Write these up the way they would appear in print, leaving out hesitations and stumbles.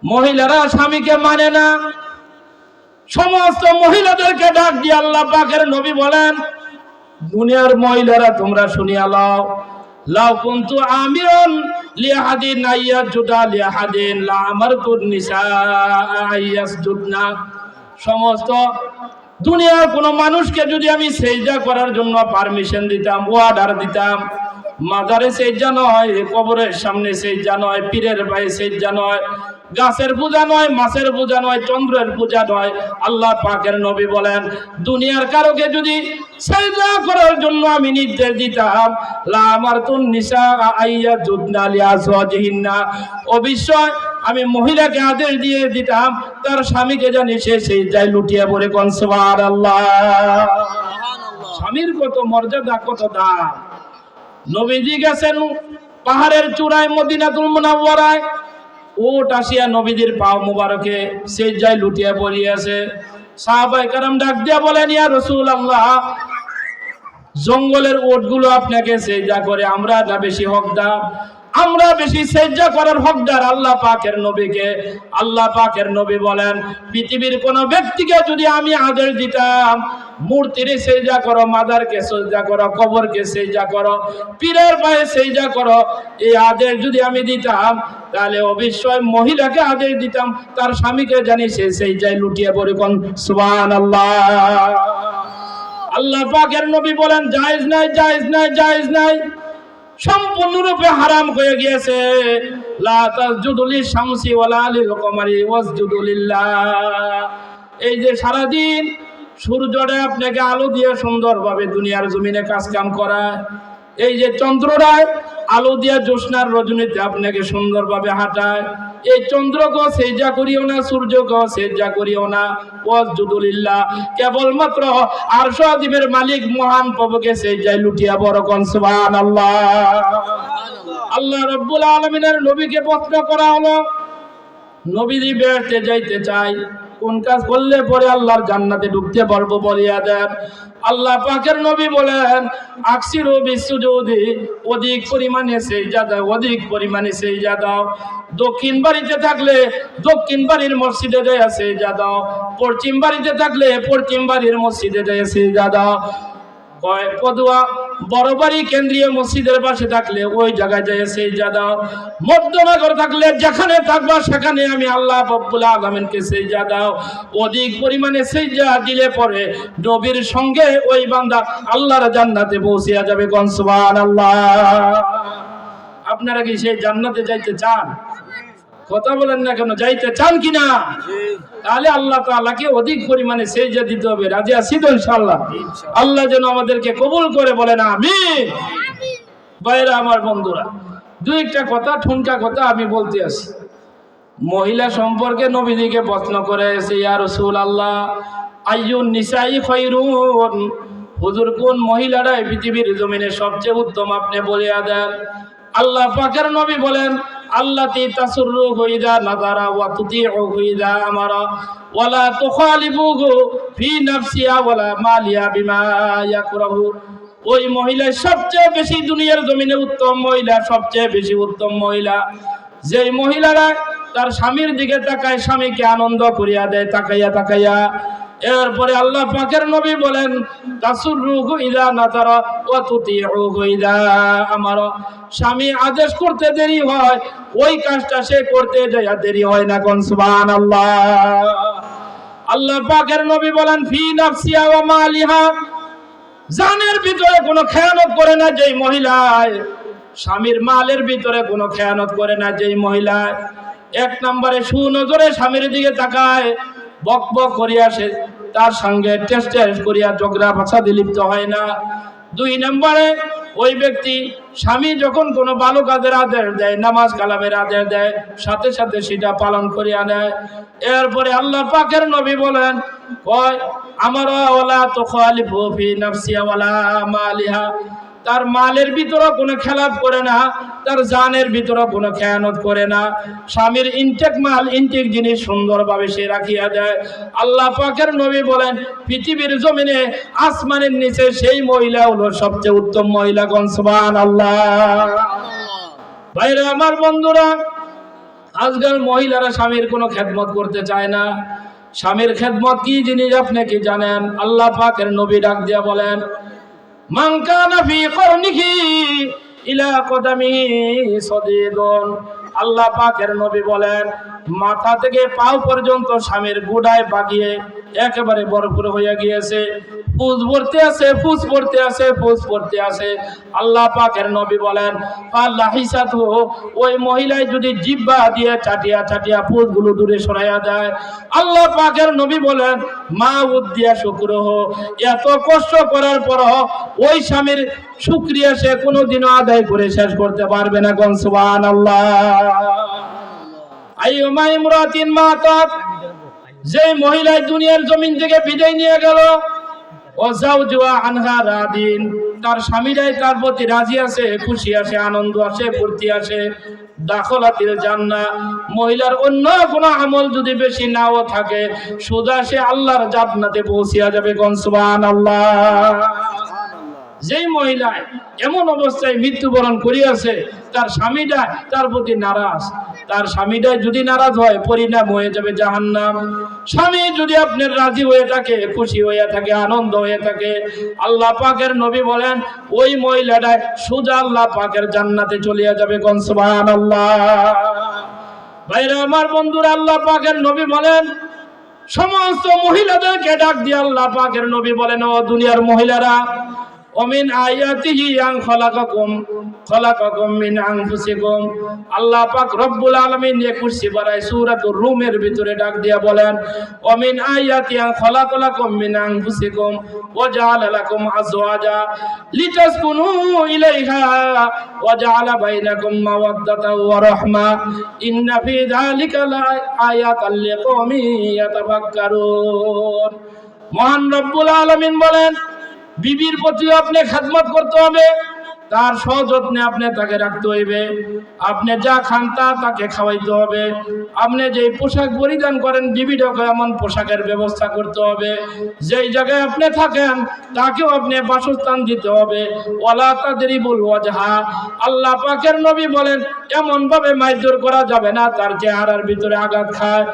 মহিলারা স্বামীকে মানে না। সমস্ত মহিলাদেরকে ডাক দিয়ে আল্লাহ পাকের নবী বলেন, দুনিয়ার মহিলারা তোমরা শুনিয়া লও, লাউ কুনতু আমিরুন লিআহাদিন আইয়াজুদা লিআহাদিন লা আমারতুন নিসা আইয়াসজুদনা। সমস্ত দুনিয়ার কোন মানুষকে যদি আমি সেজদা করার জন্য পারমিশন দিতাম, অর্ডার দিতাম, মাজারে সেজদা নয়, কবরের সামনে সেজদা নয়, পীরের পায়ে সেজদা নয়, গাছের পূজা নয়, মাছের পূজা নয়, চন্দ্রের পূজা নয়, আল্লাহ পাকের নবী বলেন দুনিয়ার কারোকে যদি সেজদা করার জন্য আমি নির্দেশ দিতাম, লা আমারতুন নিসা আইয়াজুদনা লিআজওয়াজিহিন্না, অবশ্যই আমি মহিলাকে আদেশ দিয়ে দিতাম তার স্বামীকে জানি সে সেজদায় লুটিয়ে পড়ে। কোন সুবহানাল্লাহ। স্বামীর কত মর্যাদা, কত দাম। নবীজি গেছেন পাহাড়ের চূড়ায় মদিনাতুল মুনাওয়ারায়, উট আসিয়া নবীজির পা মুবারকে সেজদায় লুটিয়ে পড়িয়াছে। সাহাবায়ে কেরাম ডাক দিয়া বলেন, ইয়া রাসূলুল্লাহ, জঙ্গলের উটগুলো আপনাকে সেজদা করে, আমরা না বেশি হকদার? আমরা বেশি সেজদা করার হকদার আল্লাহ পাকের নবীকে। আল্লাহ পাকের নবী বলেন, পৃথিবীর কোন ব্যক্তিকে যদি আমি আদেশ দিতাম মূর্তির সেজদা করো, মাজারকে সেজদা করো, কবরকে সেজদা করো, পীরের পায়ে সেজদা করো, এই আদেশ যদি আমি দিতাম, তাহলে অবশ্যই মহিলাকে আদেশ দিতাম তার স্বামীকে জানি সে সেজদায় লুটিয়ে পড়ে। কোন সুবহানাল্লাহ। আল্লাহ পাকের নবী বলেন, জায়েজ নাই, জায়েজ নাই, জায়েজ নাই, সম্পূর্ণরূপে হারাম হয়ে গিয়েছে। লা তাসজুদু লিশ-শামসি ওয়ালা লিল-কমারি ওয়াসজুদু লিল্লাহ। এই যে সারাদিন সূর্যটা আপনাকে আলো দিয়ে সুন্দরভাবে দুনিয়ার জমিনে কাজ কাম করায়, এই যে চন্দ্ররায় আলো দিয়ে জ্যোৎস্নার রজনীতে আপনাকে সুন্দরভাবে হাঁটায়, এই চন্দ্রকে সেজদা করিও না, সূর্যকে সেজদা করিও না, ওয়াসজুদু লিল্লাহ, কেবলমাত্র আরশ আজিমের মালিক মহান প্রভুকে সেজদায় লুটিয়া বড়। কোন সুবহানাল্লাহ। আল্লাহ রাব্বুল আলামিনের নবীকে প্রশ্ন করা হলো, নবীজি বেহেশতে যাইতে চাই, কোন কাজ করলে পরে আল্লাহর জান্নাতে ঢুকতে পারবো বলিয়া দেন। আল্লাহ পাকের নবী বলেন, আকসিরু বিসুজুদি, অধিক পরিমাণে সেজদা দাও, অধিক পরিমাণে সেজদা দাও। দক্ষিণ বাড়িতে থাকলে দক্ষিণ বাড়ির মসজিদে যাইয়া সেজদা দাও, পশ্চিম বাড়িতে থাকলে পশ্চিম বাড়ির মসজিদে যাইয়া সেজদা দাও। পদুয়া বড় বাড়ি কেন্দ্রীয় মসজিদের পাশে থাকলে ওই জায়গায় যায় সেজদা দাও। মধ্যনগর থাকলে যেখানে থাকবা সেখানে আমি আল্লাহ রাব্বুল আলামিনকে সেজদা দাও। অধিক পরিমাণে সেজদা দিলে পরে নবীর সঙ্গে ওই বান্দা আল্লাহর জান্নাতে পৌঁছিয়া যাবে। কোন সুবহানাল্লাহ। আপনারা কি সেই জান্নাতে যাইতে চান? কথা বলেন না কেন, যাইতে চান কিনা? তাহলে আল্লাহ তাআলাকে অধিক পরিমাণে সেজদা দিতে হবে। রাজি আছি তো ইনশাআল্লাহ? আল্লাহ যেন আমাদেরকে কবুল করে, বলেন আমিন। ভাইরা আমার, বন্ধুরা, দুই একটা কথা, ঠুনকা কথা আমি বলতে আসি। মহিলা সম্পর্কে নবীজিকে প্রশ্ন করে এসে, ইয়া রাসূলুল্লাহ, আইয়ুন নিসাই খায়রুন, হুজুর কোন মহিলারাই পৃথিবীর জমিনে সবচেয়ে উত্তম আপনি বলিয়া দেন। আল্লাহ পাকের নবী বলেন, আল্লাতী তাসুররুহু ইযা নাযারা ওয়া তুতিউহু ইযা আমারা ওয়ালা তুখালিফুহু ফি নাফসিহা ওয়ালা মালিহা বিমা ইয়াকরাহু। ওই মহিলা সবচেয়ে বেশি দুনিয়ার জমিনে উত্তম মহিলা, সবচেয়ে বেশি উত্তম মহিলা যেই মহিলারা তার স্বামীর দিকে তাকায়, স্বামীকে আনন্দ করিয়া দেয় তাকাইয়া তাকাইয়া। এরপরে আল্লাহ পাকের নবী বলেন, তাসুররুহু ইযা নাযারা ওয়া তুতিউহু ইযা আমারা। স্বামী আদেশ করতে দেরি হয়, ওই কাজটা সে করতে যায় দেরি হয় না। কোন সুবহানাল্লাহ। আল্লাহ পাকের নবী বলেন, ফি নাফসিহা ওয়া মালিহা, জানের ভিতরে কোনো খেয়ানত করে না যেই মহিলায়, স্বামীর মালের ভিতরে কোনো খেয়ানত করে না যেই মহিলায় এক নম্বরে সুনজরে স্বামীর দিকে তাকায়, বক বক করিয়া সে তার সঙ্গে টেস্ট করিয়া ঝগড়া ফাসাদে লিপ্ত হয় না। দুই নম্বরে ওই ব্যক্তি স্বামী যখন কোনো ভালো কাজের আদেশ দেয়, নামাজ কালামের আদেশ দেয়, সাথে সাথে সেটা পালন করিয়া নেয়। এরপরে আল্লাহ পাকের নবী বলেন, কয় আমারা ওয়ালা তুখালিফু ফি নাফসিহা ওয়ালা মালিহা, তার মালের ভিতরে কোনো খেলাপ করে না, তার জানের ভিতরে কোনো খেয়ানত করে না। স্বামীর ইনটেক মাল, ইনটেক জিনিস সুন্দরভাবে সে রাখিয়া দেয়। আল্লাহ পাকের নবী বলেন, পৃথিবীর জমিনে আসমানের নিচে সেই মহিলা হলো সবচেয়ে উত্তম মহিলা। কোন সুবহানাল্লাহ। ভাইরা আমার, বন্ধুরা, আজকাল মহিলারা স্বামীর কোনো খেদমত করতে চায় না। স্বামীর খেদমত কি জিনিস আপনি কি জানেন? আল্লাহ পাকের নবী ডাক দিয়া বলেন, মান কানা ফি করনিহি ইলা কদামিহি সাদিদুন। আল্লাহ পাকের নবী বলেন, মাথা থেকে পাও পর্যন্ত স্বামীর গুড়ায় বাগিয়ে একেবারে ভরপুর হয়ে গিয়েছে, পুজ পড়তে আছে, পুজ পড়তে আছে, পুজ পড়তে আছে। আল্লাহ পাকের নবী বলেন, ফালাহিসাতু, ওই মহিলায় যদি জিহ্বা দিয়ে চাটিয়া চাটিয়া পুজগুলো দূরে সরাইয়া দেয়, আল্লাহ পাকের নবী বলেন, মা উদ্দিয়া শুকরহ, এত কষ্ট করার পর ওই স্বামীর শুকরিয়া সে কোনোদিনও আদায় করে শেষ করতে পারবে না। কোন সুবহানাল্লাহ। আইয়ুমা ইমরাতিন মাতাত, যে মহিলায় দুনিয়ার জমিন থেকে বিদায় নিয়ে গেল, ও যাওজুয়া আনহা রাদিন, তার স্বামীরাই তার প্রতি রাজি আছে, খুশি আছে, আনন্দ আছে, ফুর্তি আছে, দাখলাতিল জান্নাহ। মহিলার অন্য কোনো আমল যদি বেশি নাও থাকে, সোজা সে আল্লাহর জান্নাতে পৌঁছিয়া যাবে। কোন সুবহানাল্লাহ। যেই মহিলায় এমন অবস্থায় মৃত্যুবরণ করিয়াছে, তার স্বামীটা তার প্রতি নারাজ, তার স্বামীটা যদি নারাজ হয়, পরিণাম হয়ে যাবে জাহান্নাম। স্বামী যদি আপনার রাজি হয়ে থাকে, খুশি হয়ে থাকে, আনন্দ হয়ে থাকে, আল্লাহ পাকের নবী বলেন, ওই মহিলাটা সোজা আল্লাহ পাকের জান্নাতে চলিয়া যাবে। কোন সুবহানাল্লাহ। ভাইরা আমার, বন্ধুরা, আল্লাহ পাকের নবী বলেন, সমস্ত মহিলাদেরকে ডাক দিয়ে আল্লাহ পাকের নবী বলেন, ও দুনিয়ার মহিলারা, ওমিন আয়াতিহি আন খলাকাকুম মিন আনফুসিকুম। আল্লাহ পাক রব্বুল আলামিন 21 পারায় সূরাতুর রুমের ভিতরে ডাক দিয়া বলেন, ওমিন আয়াতি আন খলাকাকুম মিন আনফুসিকুম ওয়া জাআলা লাকুম আজওয়াজা লিতাসকুনু ইলাইহা ওয়া জাআলা বাইনাকুম মাওয়াদ্দাতাও ওয়া রাহমা ইন্না ফি যালিকা লাআয়াতাল লিকওমিন ইয়াতাফাক্কারুন। মহান রব্বুল আলামিন বলেন, বিবির প্রতি আপনি খেদমত করতে হবে, তার সযত্নে আপনি তাকে রাখতে হইবে। আপনি যা খান তাকে খাওয়াইতে হবে। আপনি যেই পোশাক পরিধান করেন, বিবিটাকে এমন পোশাকের ব্যবস্থা করতে হবে। যেই জায়গায় আপনি থাকেন তাকেও আপনি বাসস্থান দিতে হবে। ওয়ালা তাদরিবুল ওয়াজহা, আল্লাহ পাকের নবী বলেন, এমন ভাবে মারধর করা যাবে না তার চেহারার ভিতরে আঘাত খায়,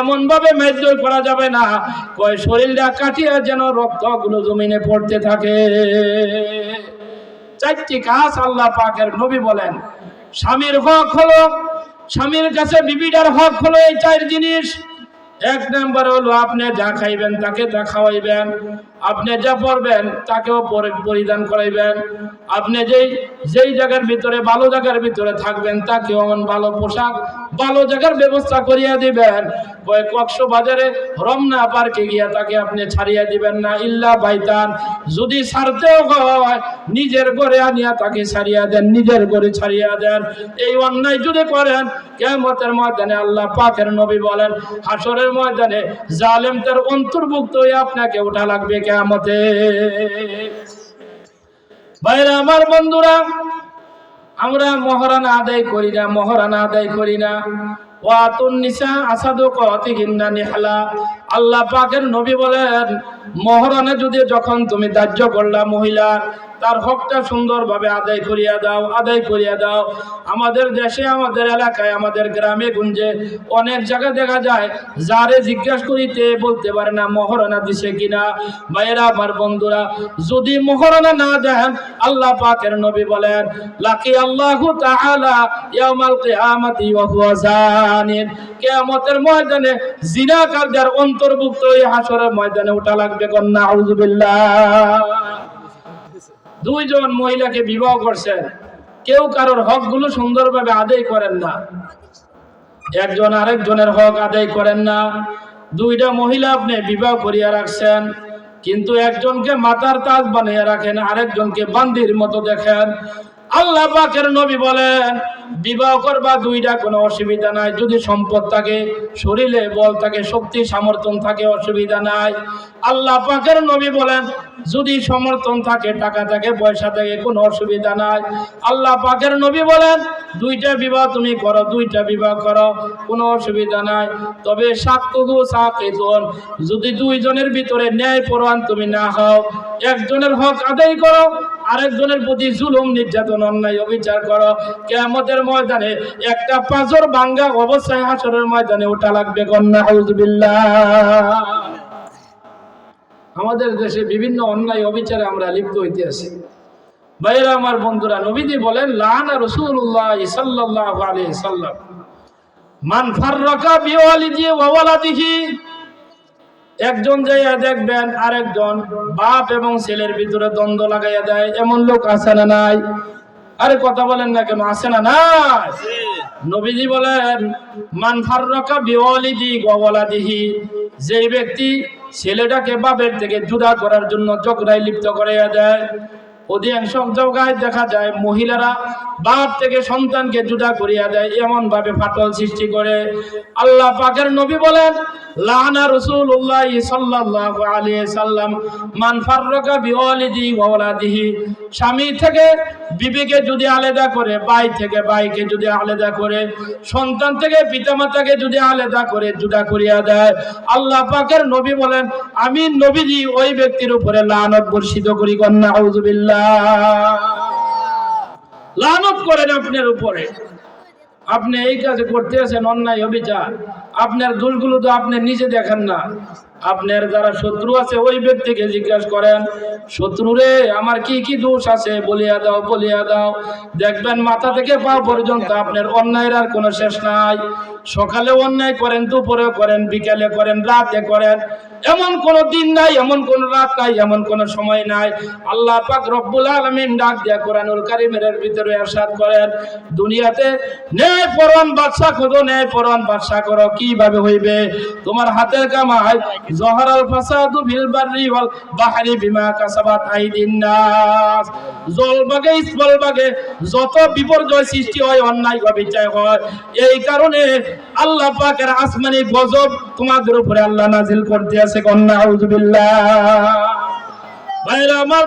এমন ভাবে মারধর করা যাবে না কয় শরীরটা কাটিয়া যেন রক্তগুলো জমিনে পড়তে থাকে। চারটি কাজ আল্লাহ পাকের নবী বলেন। স্বামীর হক হলো, স্বামীর কাছে বিবিটার হক হলো এই চার জিনিস। এক নাম্বার হলো, আপনি যা খাইবেন তাকে তা খাওয়াইবেন, আপনি যা পরবেন তাকেও পরিধান করাইবেন, আপনি যেই জায়গার ভিতরে ভালো জায়গার ভিতরে থাকবেন তাকেও ভালো পোশাক ভালো জায়গার ব্যবস্থা করিয়া দিবেন। ওই কক্সবাজারে রমনা পার্কে গিয়া তাকে আপনি ছাড়িয়া দিবেন না, ইল্লা বাইতান, যদি ছাড়তেও হয় নিজের ঘরে আনিয়া তাকে ছাড়িয়া দেন, নিজের ঘরে ছাড়িয়া দেন। এই অন্যায় যদি করেন, কিয়ামতের ময়দানে আল্লাহ পাকের নবী বলেন, হাসরের ময়দানে জালেম তার অন্তর্ভুক্ত হয়ে আপনাকে উঠা লাগবে কিয়ামতে। ভাইরা আমার, বন্ধুরা, আমরা মহারানা আদায় করি না, মহারানা আদায় করি না। ওয়াতুন নিসা আসাদুকাতিহিন্না নিহলা, আল্লাহ পাকের নবী বলেন, মহারানা যদি যখন তুমি ধার্য করলা মহিলা, তার হকটা সুন্দরভাবে আদায় করিয়া দাও, আদায় করিয়া দাও। আমাদের দেশে, আমাদের এলাকায়, আমাদের গ্রামে গঞ্জে অনেক জায়গা দেখা যায়, যারে জিজ্ঞাসা করিতে বলতে পারে না মহারানা দিছে কিনা। ভাইরা আমার, বন্ধুরা, যদি মহারানা না দেন, আল্লাহ পাকের নবী বলেন, লাকি আল্লাহু তাআলা ইয়াউমাল কিয়ামাতি ওয়া হুয়া জানিন, কিয়ামতের ময়দানে জিনাকারদের অন্তর্ভুক্ত হয়ে হাসরের ময়দানে ওঠা লাগবে। কন্যা আউযুবিল্লাহ। দুইজন মহিলাকে বিবাহ করছেন, কেউ কারোর হক গুলো সুন্দরভাবে আদায় করেন না, একজন আরেকজনের হক আদায় করেন না। দুইটা মহিলা আপনি বিবাহ করিয়া রাখছেন, কিন্তু একজনকে মাথার তাজ বানিয়ে রাখেন, আরেকজনকে বান্দির মতো দেখেন। আল্লাহ পাকের নবী বলেন, বিবাহ করবা দুইটা, কোনো অসুবিধা নাই, যদি সম্পদ থাকে, শরীরে বল থাকে, শক্তি সামর্থ্য থাকে, অসুবিধা নাই। আল্লাহ পাকের নবী বলেন, যদি সমর্থন থাকে, টাকা থাকে, পয়সা থাকে, কোনো অসুবিধা নাই। আল্লাহ পাকের নবী বলেন, দুইটা বিবাহ তুমি করো, দুইটা বিবাহ করো, কোনো অসুবিধা নাই। তবে সাক্কুহু সাকিতুন, যদি দুইজনের ভিতরে ন্যায় পরায়ণ তুমি না হও, একজনের হক আদায় করো, আরেকজনের প্রতি জুলুম নির্যাতন অন্যায় অবিচার করো, কিয়ামতের ময়দানে একটা পাঁজর ভাঙ্গা অবস্থায় হাসরের ময়দানে ওঠা লাগবে। কন্যা আউযুবিল্লাহ। আমাদের দেশে বিভিন্ন অন্যায় অবিচারে আমরা লিপ্ত হইতে আছি। ভাইরা আমার, বন্ধুরা, নবীজি বলেন লানা রাসূলুল্লাহ সাল্লাল্লাহু আলাইহি সাল্লাম মান ফাররাকা বিওয়ালিদি ওয়া ওয়ালাদিহি। একজন যাইয়া দেখবেন আরেকজন বাপ এবং ছেলের ভিতরে দ্বন্দ্ব লাগাইয়া দেয়, এমন লোক আছে না নাই? আরে কথা বলেন না কেন, আছে না নাই? নবীজি বলেন মান ফাররাকা বিওয়ালিদি ওয়া ওয়ালাদিহি, যে ব্যক্তি ছেলেটাকে বাপের থেকে জুদা করার জন্য ঝগড়ায় লিপ্ত করাইয়া দেয়। অধিকাংশ জায়গায় দেখা যায় মহিলারা বাপ থেকে সন্তানকে জুদা করিয়া দেয়, এমন ভাবে ফাটল সৃষ্টি করে। আল্লাহ পাকের নবী বলেন লানা রাসূলুল্লাহ সাল্লাল্লাহু আলাইহি সাল্লাম মান ফাররাকা বিওয়ালিদি ওয়া ওয়ালাদিহি, স্বামী থেকে বিবিকে যদি আলাদা করে, ভাই থেকে ভাইকে যদি আলাদা করে, সন্তান থেকে পিতামাতাকে যদি আলাদা করে জুদা করিয়া দেয়, আল্লাহ পাকের নবী বলেন আমি নবীজি ওই ব্যক্তির উপরে লানত বর্ষিত করি। কন্যা আউযুবিল্লাহ। লানত করেন আপনার উপরে। আপনি এই কাজ করতে আছেন, অন্যায় অবিচার। আপনার দোষগুলো তো আপনি নিজে দেখেন না। আপনার যারা শত্রু আছে ওই ব্যক্তিকে জিজ্ঞাসা করেন, শত্রুরে আমার কি কি দোষ আছে বলিয়া দাও, বলিয়া দাও। দেখবেন মাথা থেকে পা পর্যন্ত আপনার অন্যায়ের আর কোনো শেষ নাই। সকালে অন্যায় করেন, দুপুরে করেন, বিকালে করেন, রাতে করেন, এমন কোন দিন নাই, এমন কোন রাত নাই, এমন কোন সময় নাই। আল্লাহ পাক রব্বুল আলামিন ডাক দিয়া কোরআনুল কারীমের ভিতরে ইরশাদ করেন, দুনিয়াতে ন্যায়পরায়ণ বাদশা খোঁজো, ন্যায়পরায়ণ বাদশা করো। কিভাবে হইবে? তোমার হাতের কামাই জহরাল ফাসাদু ফিল বাররি ওয়াল বাহরি বিমা কাসাবাত আইদিন নাস। জলবাগে স্থলবাগে যত বিপর্যয় সৃষ্টি হয়, অন্যায় অবিচার হয়, এই কারণে আল্লাহ পাকের আসমানি গজব তোমাদের উপরে আল্লাহ নাজিল করতে আছে। কন্যা আউযুবিল্লাহ। ভাইরা আমার,